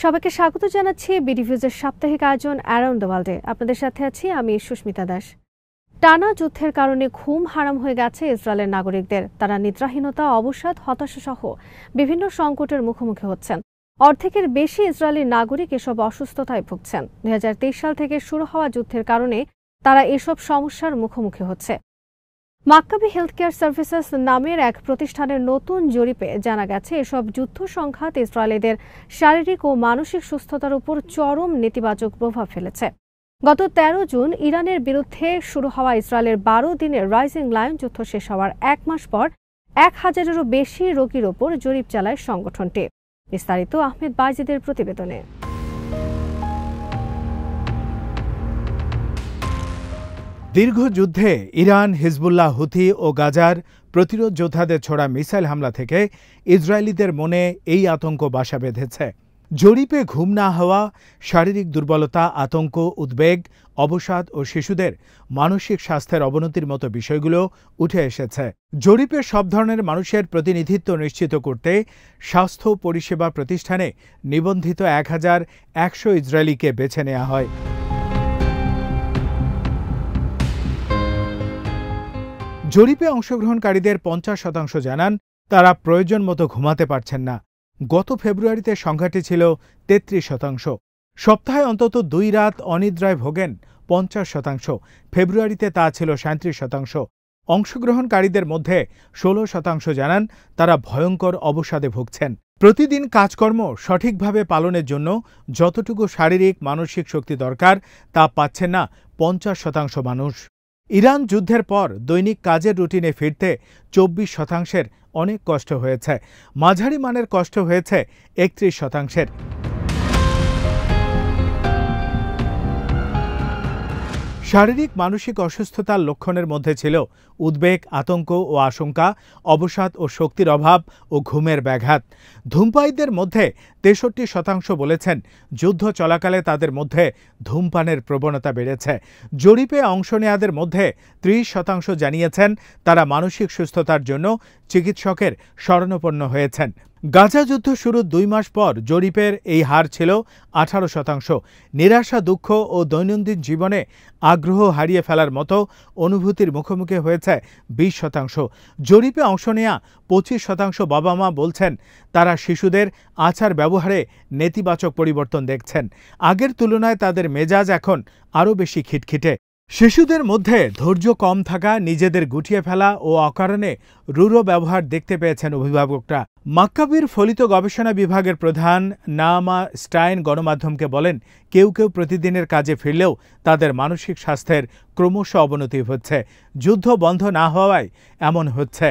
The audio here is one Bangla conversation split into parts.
সবাইকে স্বাগত জানাচ্ছি বিডিভিউজের সাপ্তাহিক আয়োজন অ্যারাউন্ড দ্য ওয়ার্ল্ডে। আপনাদের সাথে আছি আমি সুস্মিতা দাস। টানা যুদ্ধের কারণে ঘুম হারাম হয়ে গেছে ইসরায়েলের নাগরিকদের। তারা নিদ্রাহীনতা, অবসাদ, হতাশা সহ বিভিন্ন সংকটের মুখোমুখি হচ্ছেন। অর্ধেকের বেশি ইসরায়েলি নাগরিক এসব অসুস্থতায় ভুগছেন। 2023 সাল থেকে শুরু হওয়া যুদ্ধের কারণে তারা এসব সমস্যার মুখোমুখি হচ্ছে। মাক্কাবি হেলথ কেয়ার সার্ভিসেস নামের এক প্রতিষ্ঠানের নতুন জরিপে জানা গেছে এসব যুদ্ধ সংঘাত ইসরায়েলিদের শারীরিক ও মানসিক সুস্থতার উপর চরম নেতিবাচক প্রভাব ফেলেছে। গত 13 জুন ইরানের বিরুদ্ধে শুরু হওয়া ইসরায়েলের 12 দিনের রাইজিং লায়ন যুদ্ধ শেষ হওয়ার 1 মাস পর 1000-এরও বেশি রোগীর ওপর জরিপ চালায় সংগঠনটি। বিস্তারিত আহমেদ বাইজিদের প্রতিবেদনে। দীর্ঘ যুদ্ধে ইরান, হিজবুল্লাহ, হুথি ও গাজার প্রতিরোধ যোদ্ধাদের ছোড়া মিসাইল হামলা থেকে ইসরায়েলিদের মনে এই আতঙ্ক বাসা বেঁধেছে। জরিপে ঘুম না হওয়া, শারীরিক দুর্বলতা, আতঙ্ক, উদ্বেগ, অবসাদ ও শিশুদের মানসিক স্বাস্থ্যের অবনতির মতো বিষয়গুলো উঠে এসেছে। জরিপে সব ধরনের মানুষের প্রতিনিধিত্ব নিশ্চিত করতে স্বাস্থ্য পরিষেবা প্রতিষ্ঠানে নিবন্ধিত 1100 ইসরায়েলিকে বেছে নেওয়া হয়। জরিপে অংশগ্রহণকারীদের 50% জানান তারা প্রয়োজন মতো ঘুমাতে পারছেন না। গত ফেব্রুয়ারিতে সংখ্যাটি ছিল 33%। সপ্তাহে অন্তত 2 রাত অনিদ্রায় ভোগেন 50%। ফেব্রুয়ারিতে তা ছিল 37%। অংশগ্রহণকারীদের মধ্যে 16% জানান তারা ভয়ঙ্কর অবসাদে ভুগছেন। প্রতিদিন কাজকর্ম সঠিকভাবে পালনের জন্য যতটুকু শারীরিক মানসিক শক্তি দরকার তা পাচ্ছেন না 50% মানুষ। ইরান যুদ্ধের পর দৈনিক কাজের রুটিনে ফিরতে 24%-এর অনেক কষ্ট হয়েছে। মাঝারি মানের কষ্ট হয়েছে 31%-এর। শারীরিক মানসিক অসুস্থতার লক্ষণের মধ্যে ছিল উদ্বেগ, আতঙ্ক ও আশঙ্কা, অবসাদ ও শক্তির অভাব ও ঘুমের ব্যাঘাত। ধূমপায়ীদের মধ্যে 63% বলেছেন যুদ্ধ চলাকালে তাদের মধ্যে ধূমপানের প্রবণতা বেড়েছে। জরিপে অংশ নেওয়াদের মধ্যে 30% জানিয়েছেন তারা মানসিক সুস্থতার জন্য চিকিৎসকের শরণাপন্ন হয়েছেন। গাজা যুদ্ধ শুরুর 2 মাস পর জরিপের এই হার ছিল 18%। নিরাশা, দুঃখ ও দৈনন্দিন জীবনে আগ্রহ হারিয়ে ফেলার মতো অনুভূতির মুখোমুখি হয়েছে 20%। জরিপে অংশ নেয়া 25% বাবা মা বলছেন তারা শিশুদের আচার ব্যবহারে নেতিবাচক পরিবর্তন দেখছেন। আগের তুলনায় তাদের মেজাজ এখন আরও বেশি খিটখিটে। শিশুদের মধ্যে ধৈর্য কম থাকা, নিজেদের গুটিয়ে ফেলা ও অকারণে রূঢ় ব্যবহার দেখতে পেয়েছেন অভিভাবকরা। মাক্কাবির ফলিত গবেষণা বিভাগের প্রধান নামা স্টাইন গণমাধ্যমকে বলেন, কেউ কেউ প্রতিদিনের কাজে ফিরলেও তাদের মানসিক স্বাস্থ্যের ক্রমশ অবনতি হচ্ছে। যুদ্ধ বন্ধ না হওয়ায় এমন হচ্ছে।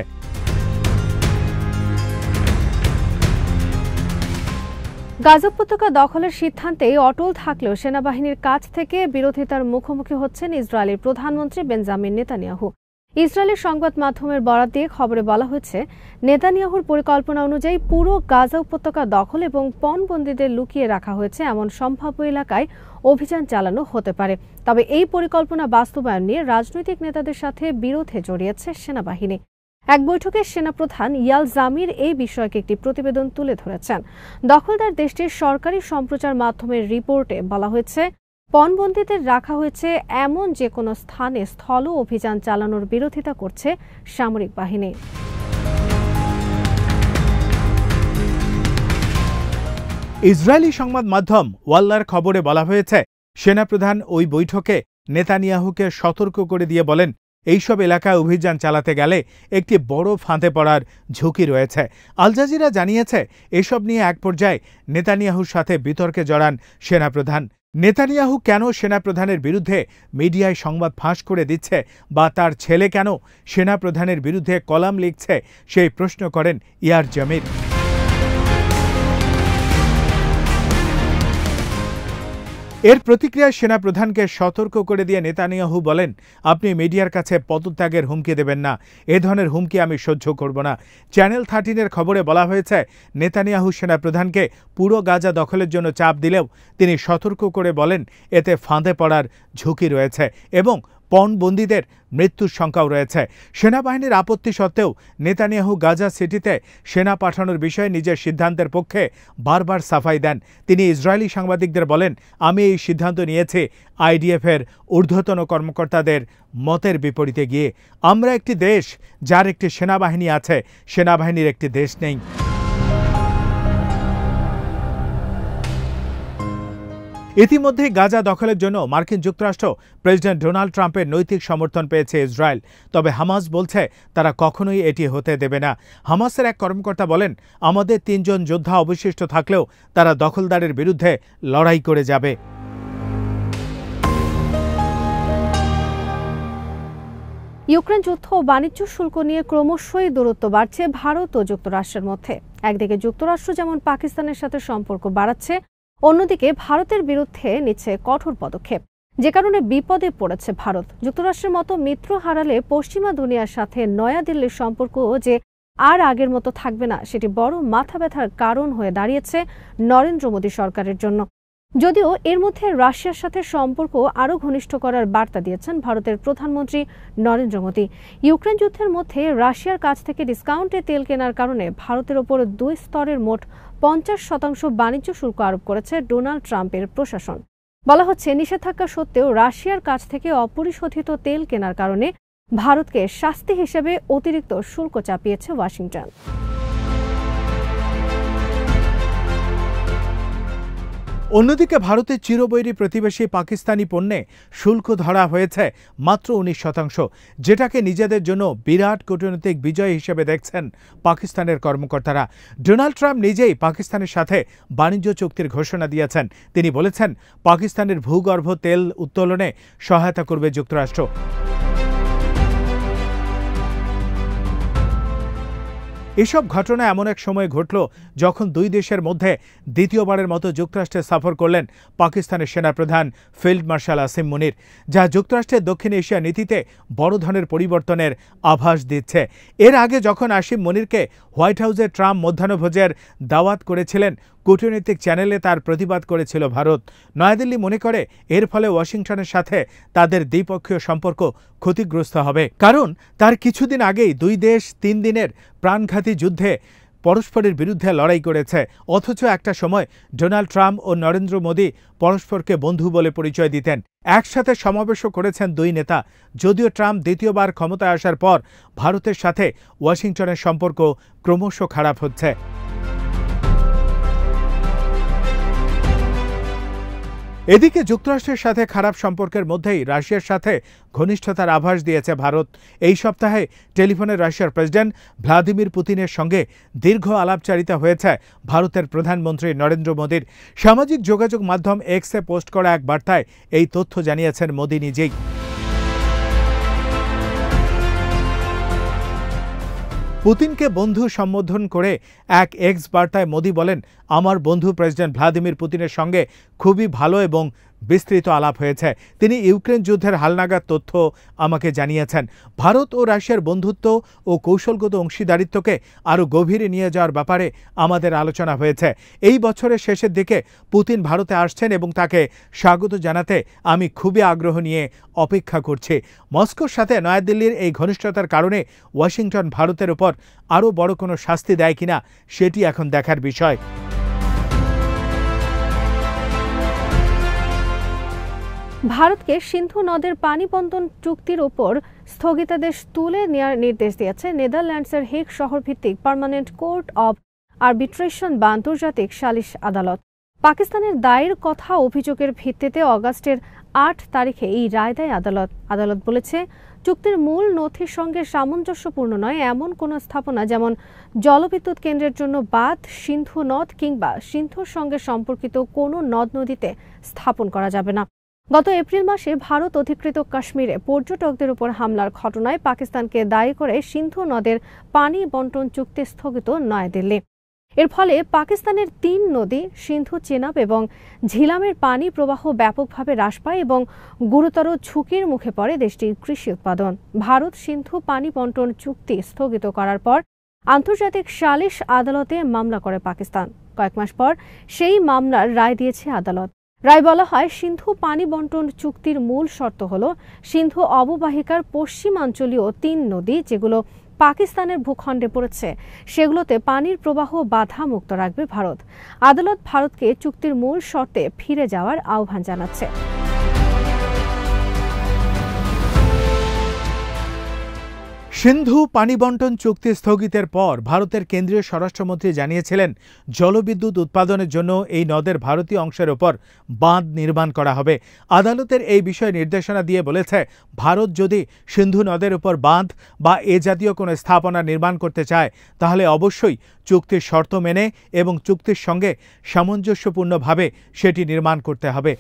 গাজা উপত্যকা দখলের সিদ্ধান্তে অটল থাকলেও সেনাবাহিনীর কাছ থেকে বিরোধিতার মুখোমুখি হচ্ছেন ইসরায়েলের প্রধানমন্ত্রী বেঞ্জামিন নেতানিয়াহু। ইসরায়েলের সংবাদ মাধ্যমের বরাত দিয়ে খবরে বলা হয়েছে, নেতানিয়াহুর পরিকল্পনা অনুযায়ী পুরো গাজা উপত্যকা দখল এবং পণবন্দীদের লুকিয়ে রাখা হয়েছে এমন সম্ভাব্য এলাকায় অভিযান চালানো হতে পারে। তবে এই পরিকল্পনা বাস্তবায়ন নিয়ে রাজনৈতিক নেতাদের সাথে বিরোধে জড়িয়েছে সেনাবাহিনী। এক বৈঠকে সেনাপ্রধান ইয়াল জামির এই বিষয়কে একটি প্রতিবেদন তুলে ধরেছেন। দখলদার দেশটির সরকারি সম্প্রচার মাধ্যমের রিপোর্টে বলা হয়েছে, পণবন্দীদের রাখা হয়েছে এমন যে কোনো স্থানে স্থল অভিযান চালানোর বিরোধিতা করছে সামরিক বাহিনী। ইসরায়েলি সংবাদ মাধ্যম ওয়াল্লার খবরে বলা হয়েছে, সেনাপ্রধান ওই বৈঠকে নেতানিয়াহুকে সতর্ক করে দিয়ে বলেন, এইসব এলাকায় অভিযান চালাতে গেলে একটি বড় ফাঁদে পড়ার ঝুঁকি রয়েছে। আল জাজিরা জানিয়েছে, এসব নিয়ে এক পর্যায়ে নেতানিয়াহুর সাথে বিতর্কে জড়ান সেনাপ্রধান। নেতানিয়াহু কেন সেনাপ্রধানের বিরুদ্ধে মিডিয়ায় সংবাদ ফাঁস করে দিচ্ছে বা তার ছেলে কেন সেনাপ্রধানের বিরুদ্ধে কলাম লিখছে সেই প্রশ্ন করেন ইয়ার জামির। এর প্রতিক্রিয়ায় সেনাপ্রধানকে সতর্ক করে দিয়ে নেতানিয়াহু বলেন, আপনি মিডিয়ার কাছে পদত্যাগের হুমকি দেবেন না। এ ধরনের হুমকি আমি সহ্য করব না। চ্যানেল 13-এর খবরে বলা হয়েছে, নেতানিয়াহু সেনাপ্রধানকে পুরো গাজা দখলের জন্য চাপ দিলেও তিনি সতর্ক করে বলেন, এতে ফাঁদে পড়ার ঝুঁকি রয়েছে এবং পণবন্দীদের মৃত্যুর সংখ্যাও রয়েছে। সেনাবাহিনীর আপত্তি সত্ত্বেও নেতানিয়াহু গাজা সিটিতে সেনা পাঠানোর বিষয়ে নিজের সিদ্ধান্তের পক্ষে বারবার সাফাই দেন। তিনি ইসরায়েলি সাংবাদিকদের বলেন, আমি এই সিদ্ধান্ত নিয়েছি আইডিএফের ঊর্ধ্বতন কর্মকর্তাদের মতের বিপরীতে গিয়ে। আমরা একটি দেশ যার একটি সেনাবাহিনী আছে, সেনাবাহিনীর একটি দেশ নেই। ইতিমধ্যেই গাজা দখলের জন্য মার্কিন যুক্তরাষ্ট্র প্রেসিডেন্ট ডোনাল্ড ট্রাম্পের নৈতিক সমর্থন পেয়েছে ইসরায়েল। তবে হামাস বলছে তারা কখনোই এটি হতে দেবে না। হামাসের এক কর্মকর্তা বলেন, আমাদের 3 জন যোদ্ধা অবশিষ্ট থাকলেও তারা দখলদারের বিরুদ্ধে লড়াই করে যাবে। ইউক্রেন যুদ্ধ ও বাণিজ্য শুল্ক নিয়ে ক্রমশই দূরত্ব বাড়ছে ভারত ও যুক্তরাষ্ট্রের মধ্যে। একদিকে যুক্তরাষ্ট্র যেমন পাকিস্তানের সাথে সম্পর্ক বাড়াচ্ছে, অন্যদিকে ভারতের বিরুদ্ধে নিচ্ছে কঠোর পদক্ষেপ, যে কারণে বিপদে পড়েছে ভারত। যুক্তরাষ্ট্রের মতো মিত্র হারালে পশ্চিমা দুনিয়ার সাথে নয়াদিল্লির সম্পর্ক যে আর আগের মতো থাকবে না, সেটি বড় মাথা ব্যথার কারণ হয়ে দাঁড়িয়েছে নরেন্দ্র মোদী সরকারের জন্য। যদিও এর মধ্যে রাশিয়ার সাথে সম্পর্ক আরও ঘনিষ্ঠ করার বার্তা দিয়েছেন ভারতের প্রধানমন্ত্রী নরেন্দ্র মোদী। ইউক্রেন যুদ্ধের মধ্যে রাশিয়ার কাছ থেকে ডিসকাউন্টে তেল কেনার কারণে ভারতের ওপর 2 স্তরের মোট 50% বাণিজ্য শুল্ক আরোপ করেছে ডোনাল্ড ট্রাম্পের প্রশাসন। বলা হচ্ছে, নিষেধাজ্ঞা সত্ত্বেও রাশিয়ার কাছ থেকে অপরিশোধিত তেল কেনার কারণে ভারতকে শাস্তি হিসেবে অতিরিক্ত শুল্ক চাপিয়েছে ওয়াশিংটন। অন্যদিকে ভারতের চিরবৈরী প্রতিবেশী পাকিস্তানি পণ্যে শুল্ক ধরা হয়েছে মাত্র 19%, যেটাকে নিজেদের জন্য বিরাট কূটনৈতিক বিজয় হিসেবে দেখছেন পাকিস্তানের কর্মকর্তারা। ডোনাল্ড ট্রাম্প নিজেই পাকিস্তানের সাথে বাণিজ্য চুক্তির ঘোষণা দিয়েছেন। তিনি বলেছেন, পাকিস্তানের ভূগর্ভ তেল উত্তোলনে সহায়তা করবে যুক্তরাষ্ট্র। এসব ঘটনা এমন এক সময় ঘটল যখন 2 দেশের মধ্যে দ্বিতীয়বারের মতো যুক্তরাষ্ট্রে সফর করলেন পাকিস্তানের সেনাপ্রধান ফিল্ড মার্শাল আসিম মুনির, যা যুক্তরাষ্ট্রের দক্ষিণ এশিয়া নীতিতে বড় ধরনের পরিবর্তনের আভাস দিচ্ছে। এর আগে যখন আসিম মুনিরকে হোয়াইট হাউসে ট্রাম্প মধ্যাহ্নভোজের দাওয়াত করেছিলেন, কূটনৈতিক চ্যানেলে তার প্রতিবাদ করেছিল ভারত। নয়াদিল্লি মনে করে এর ফলে ওয়াশিংটনের সাথে তাদের দ্বিপক্ষীয় সম্পর্ক ক্ষতিগ্রস্ত হবে, কারণ তার কিছুদিন আগেই 2 দেশ 3 দিনের প্রাণঘাতী যুদ্ধে পরস্পরের বিরুদ্ধে লড়াই করেছে। অথচ একটা সময় ডোনাল্ড ট্রাম্প ও নরেন্দ্র মোদী পরস্পরকে বন্ধু বলে পরিচয় দিতেন, একসাথে সমাবেশও করেছেন 2 নেতা। যদিও ট্রাম্প দ্বিতীয়বার ক্ষমতায় আসার পর ভারতের সাথে ওয়াশিংটনের সম্পর্ক ক্রমশ খারাপ হচ্ছে। এদিকে যুক্তরাষ্ট্রের সাথে খারাপ সম্পর্কের মধ্যেই রাশিয়ার সাথে ঘনিষ্ঠতার আভাস দিয়েছে ভারত। এই সপ্তাহে টেলিফোনে রাশিয়ার প্রেসিডেন্ট ভ্লাদিমির পুতিনের সঙ্গে দীর্ঘ আলাপচারিতা হয়েছে ভারতের প্রধানমন্ত্রী নরেন্দ্র মোদীর। সামাজিক যোগাযোগ মাধ্যম এক্সে পোস্ট করা এক বার্তায় এই তথ্য জানিয়েছেন মোদী নিজেই। পুতিনকে বন্ধু সম্বোধন করে এক এক্স বার্তায় মোদী বলেন, আমার বন্ধু প্রেসিডেন্ট ভ্লাদিমির পুতিনের সঙ্গে খুবই ভালো এবং বিস্তৃত আলাপ হয়েছে। তিনি ইউক্রেন যুদ্ধের হালনাগাদ তথ্য আমাকে জানিয়েছেন। ভারত ও রাশিয়ার বন্ধুত্ব ও কৌশলগত অংশীদারিত্বকে আরও গভীরে নিয়ে যাওয়ার ব্যাপারে আমাদের আলোচনা হয়েছে। এই বছরের শেষের দিকে পুতিন ভারতে আসছেন এবং তাকে স্বাগত জানাতে আমি খুবই আগ্রহ নিয়ে অপেক্ষা করছি। মস্কোর সাথে নয়াদিল্লির এই ঘনিষ্ঠতার কারণে ওয়াশিংটন ভারতের উপর আরও বড় কোনো শাস্তি দেয় কিনা সেটি এখন দেখার বিষয়। ভারতকে সিন্ধু নদের পানি বন্টন চুক্তির উপর স্থগিতাদেশ তুলে নেওয়ার নির্দেশ দিয়েছে নেদারল্যান্ডসের হেগ শহরভিত্তিক পার্মানেন্ট কোর্ট অব আরবিট্রেশন বা আন্তর্জাতিক সালিশ আদালত। পাকিস্তানের দায়ের কথা অভিযোগের ভিত্তিতে অগাস্টের 8 তারিখে এই রায় দেয় আদালত। আদালত বলেছে, চুক্তির মূল নথির সঙ্গে সামঞ্জস্যপূর্ণ নয় এমন কোনো স্থাপনা, যেমন জলবিদ্যুৎ কেন্দ্রের জন্য বাঁধ, সিন্ধু নদ কিংবা সিন্ধুর সঙ্গে সম্পর্কিত কোনো নদ নদীতে স্থাপন করা যাবে না। গত এপ্রিল মাসে ভারত অধিকৃত কাশ্মীরে পর্যটকদের উপর হামলার ঘটনায় পাকিস্তানকে দায়ী করে সিন্ধু নদের পানি বন্টন চুক্তি স্থগিত নয়াদিল্লি। এর ফলে পাকিস্তানের 3 নদী সিন্ধু, চেনাব এবং ঝিলামের পানি প্রবাহ ব্যাপকভাবে হ্রাস পায় এবং গুরুতর ঝুঁকির মুখে পড়ে দেশটির কৃষি উৎপাদন। ভারত সিন্ধু পানি বন্টন চুক্তি স্থগিত করার পর আন্তর্জাতিক সালিশ আদালতে মামলা করে পাকিস্তান। কয়েক মাস পর সেই মামলার রায় দিয়েছে আদালত। রায় বলা হয়, সিন্ধু পানি বন্টন চুক্তির মূল শর্ত হল সিন্ধু অববাহিকার পশ্চিমাঞ্চলীয় 3 নদী যেগুলো পাকিস্তানের ভূখণ্ডে পড়েছে সেগুলোতে পানির প্রবাহ বাধা মুক্ত রাখবে ভারত। আদালত ভারতকে চুক্তির মূল শর্তে ফিরে যাওয়ার আহ্বান জানাচ্ছে। সিন্ধু পানি বন্টন চুক্তি স্থগিতের পর ভারতের কেন্দ্রীয় স্বরাষ্ট্রমন্ত্রী জানিয়েছিলেন জলবিদ্যুৎ উৎপাদনের জন্য এই নদের ভারতীয় অংশের ওপর বাঁধ নির্মাণ করা হবে। আদালতের এই বিষয়ে নির্দেশনা দিয়ে বলেছে, ভারত যদি সিন্ধু নদের উপর বাঁধ বা এ জাতীয় কোনো স্থাপনা নির্মাণ করতে চায় তাহলে অবশ্যই চুক্তির শর্ত মেনে এবং চুক্তির সঙ্গে সামঞ্জস্যপূর্ণভাবে সেটি নির্মাণ করতে হবে।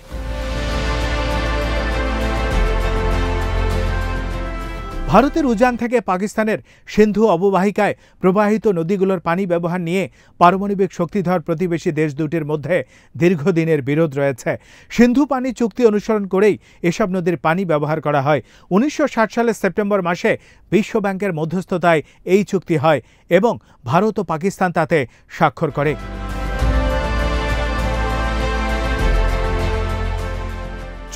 ভারতের উজান থেকে পাকিস্তানের সিন্ধু অববাহিকায় প্রবাহিত নদীগুলোর পানি ব্যবহার নিয়ে পারমাণবিক শক্তিধর প্রতিবেশী দেশ দুটির মধ্যে দীর্ঘদিনের বিরোধ রয়েছে। সিন্ধু পানি চুক্তি অনুসরণ করেই এসব নদীর পানি ব্যবহার করা হয়। 1960 সালের সেপ্টেম্বর মাসে বিশ্বব্যাংকের মধ্যস্থতায় এই চুক্তি হয় এবং ভারত ও পাকিস্তান তাতে স্বাক্ষর করে।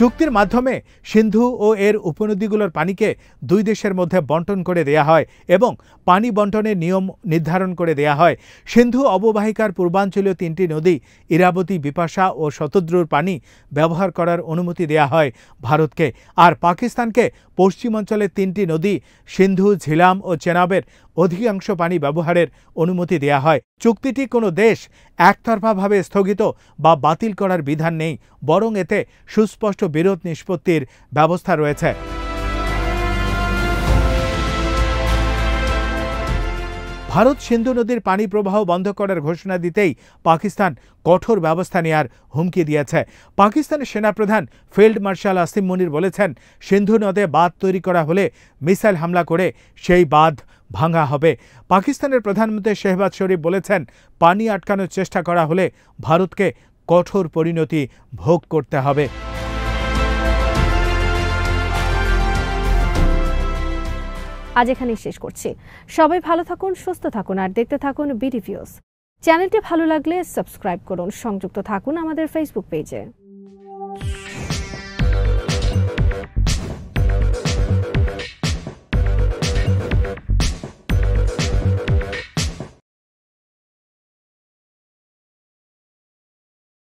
চুক্তির মাধ্যমে সিন্ধু ও এর উপনদীগুলোর পানিকে দুই দেশের মধ্যে বন্টন করে দেয়া হয় এবং পানি বন্টনের নিয়ম নির্ধারণ করে দেয়া হয়। সিন্ধু অববাহিকার পূর্বাঞ্চলীয় 3টি নদী ইরাবতী, বিপাশা ও শতদ্রুর পানি ব্যবহার করার অনুমতি দেয়া হয় ভারতকে, আর পাকিস্তানকে পশ্চিমাঞ্চলের 3টি নদী সিন্ধু, ঝিলাম ও চেনাবের অধিকাংশ পানি ব্যবহারের অনুমতি দেয়া হয়। চুক্তিটি কোনো দেশ একতরফাভাবে স্থগিত বা বাতিল করার বিধান নেই, বরং এতে সুস্পষ্ট বিরোধ নিষ্পত্তির ব্যবস্থা রয়েছে। ভারত সিন্ধু নদীর পানি প্রবাহ বন্ধ করার ঘোষণা দিতেই পাকিস্তান কঠোর ব্যবস্থা নেওয়ার হুমকি দিয়েছে। পাকিস্তানের সেনাপ্রধান ফিল্ড মার্শাল আসিম মুনির বলেছেন, সিন্ধু নদে বাঁধ তৈরি করা হলে মিসাইল হামলা করে সেই বাঁধ ভাঙা হবে। পাকিস্তানের প্রধানমন্ত্রী শেহবাজ শরীফ বলেছেন, পানি আটকানোর চেষ্টা করা হলে ভারতকে কঠোর পরিণতি ভোগ করতে হবে। আজ এখানেই শেষ করছি। সবাই ভালো থাকুন, সুস্থ থাকুন আর দেখতে থাকুন বিডি ভিউজ। চ্যানেলটি ভালো লাগলে সাবস্ক্রাইব করুন। সংযুক্ত থাকুন আমাদের ফেসবুক পেজে।